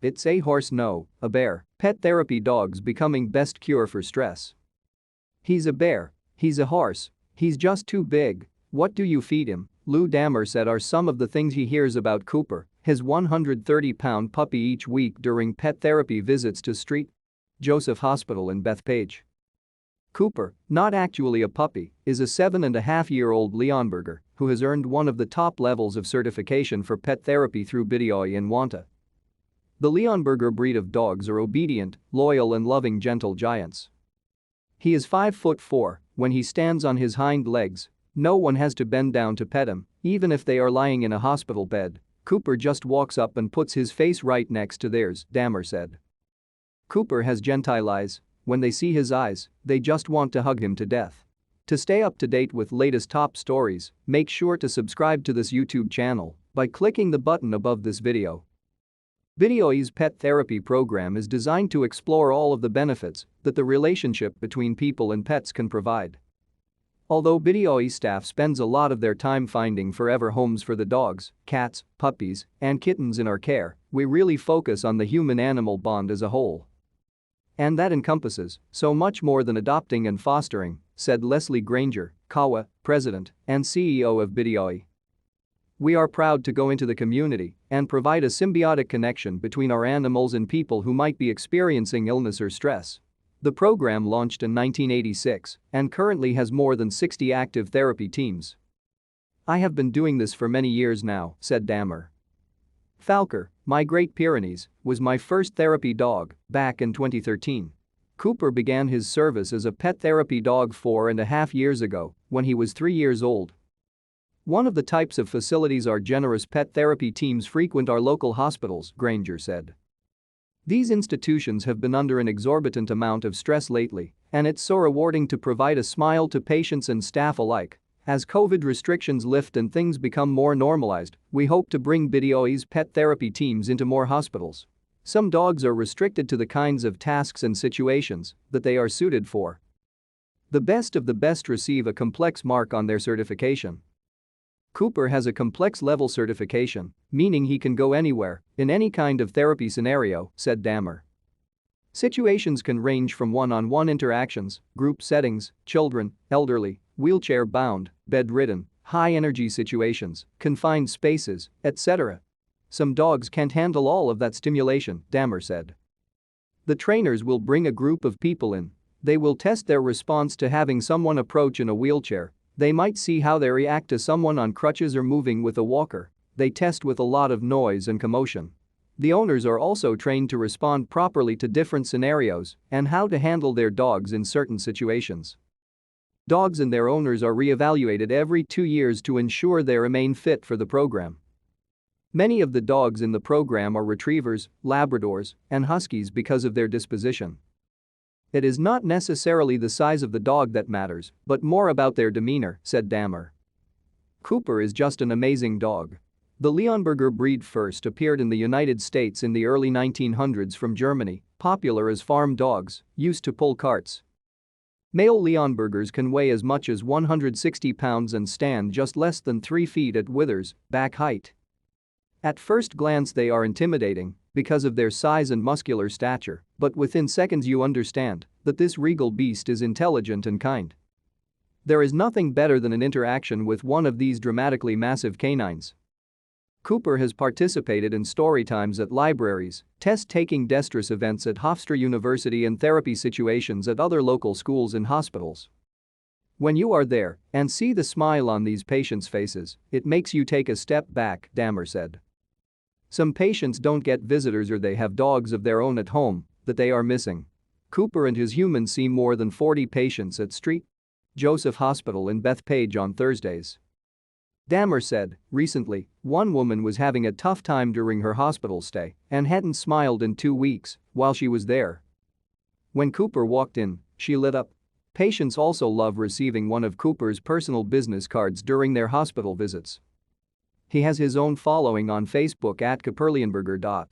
It's a horse, no, a bear. Pet therapy dogs becoming best cure for stress. He's a bear. He's a horse. He's just too big. What do you feed him? Lou Damore said are some of the things he hears about Cooper, his 130-pound puppy each week during pet therapy visits to St. Joseph Hospital in Bethpage. Cooper, not actually a puppy, is a 7.5-year-old Leonberger who has earned one of the top levels of certification for pet therapy through Bideawee in Wantagh. The Leonberger breed of dogs are obedient, loyal and loving gentle giants. He is 5'4". When he stands on his hind legs, no one has to bend down to pet him, even if they are lying in a hospital bed. Cooper just walks up and puts his face right next to theirs, Damore said. Cooper has gentile eyes. When they see his eyes, they just want to hug him to death. To stay up to date with latest top stories, make sure to subscribe to this YouTube channel by clicking the button above this video. Bideawee's pet therapy program is designed to explore all of the benefits that the relationship between people and pets can provide. Although Bideawee staff spends a lot of their time finding forever homes for the dogs, cats, puppies, and kittens in our care, we really focus on the human-animal bond as a whole. And that encompasses so much more than adopting and fostering, said Leslie Granger, Kawa, president and CEO of Bideawee. We are proud to go into the community and provide a symbiotic connection between our animals and people who might be experiencing illness or stress. The program launched in 1986 and currently has more than 60 active therapy teams. I have been doing this for many years now, said Damore. Falker, my Great Pyrenees, was my first therapy dog back in 2013. Cooper began his service as a pet therapy dog 4.5 years ago when he was 3 years old. One of the types of facilities our generous pet therapy teams frequent are local hospitals, Granger said. These institutions have been under an exorbitant amount of stress lately, and it's so rewarding to provide a smile to patients and staff alike. As COVID restrictions lift and things become more normalized, we hope to bring Bideawee's pet therapy teams into more hospitals. Some dogs are restricted to the kinds of tasks and situations that they are suited for. The best of the best receive a complex mark on their certification. Cooper has a complex level certification, meaning he can go anywhere, in any kind of therapy scenario, said Damore. Situations can range from one-on-one interactions, group settings, children, elderly, wheelchair-bound, bedridden, high-energy situations, confined spaces, etc. Some dogs can't handle all of that stimulation, Damore said. The trainers will bring a group of people in. They will test their response to having someone approach in a wheelchair. They might see how they react to someone on crutches or moving with a walker. They test with a lot of noise and commotion. The owners are also trained to respond properly to different scenarios and how to handle their dogs in certain situations. Dogs and their owners are re-evaluated every 2 years to ensure they remain fit for the program. Many of the dogs in the program are retrievers, Labradors, and Huskies because of their disposition. It is not necessarily the size of the dog that matters, but more about their demeanor, said Damore. Cooper is just an amazing dog. The Leonberger breed first appeared in the United States in the early 1900s from Germany, popular as farm dogs, used to pull carts. Male Leonbergers can weigh as much as 160 pounds and stand just less than 3 feet at withers, back height. At first glance they are intimidating because of their size and muscular stature, but within seconds you understand that this regal beast is intelligent and kind. There is nothing better than an interaction with one of these dramatically massive canines. Cooper has participated in story times at libraries, test-taking destress events at Hofstra University and therapy situations at other local schools and hospitals. When you are there and see the smile on these patients' faces, it makes you take a step back, Damore said. Some patients don't get visitors or they have dogs of their own at home that they are missing. Cooper and his humans see more than 40 patients at St. Joseph Hospital in Bethpage on Thursdays. Damore said, recently, one woman was having a tough time during her hospital stay and hadn't smiled in 2 weeks while she was there. When Cooper walked in, she lit up. Patients also love receiving one of Cooper's personal business cards during their hospital visits. He has his own following on Facebook at Leonberger.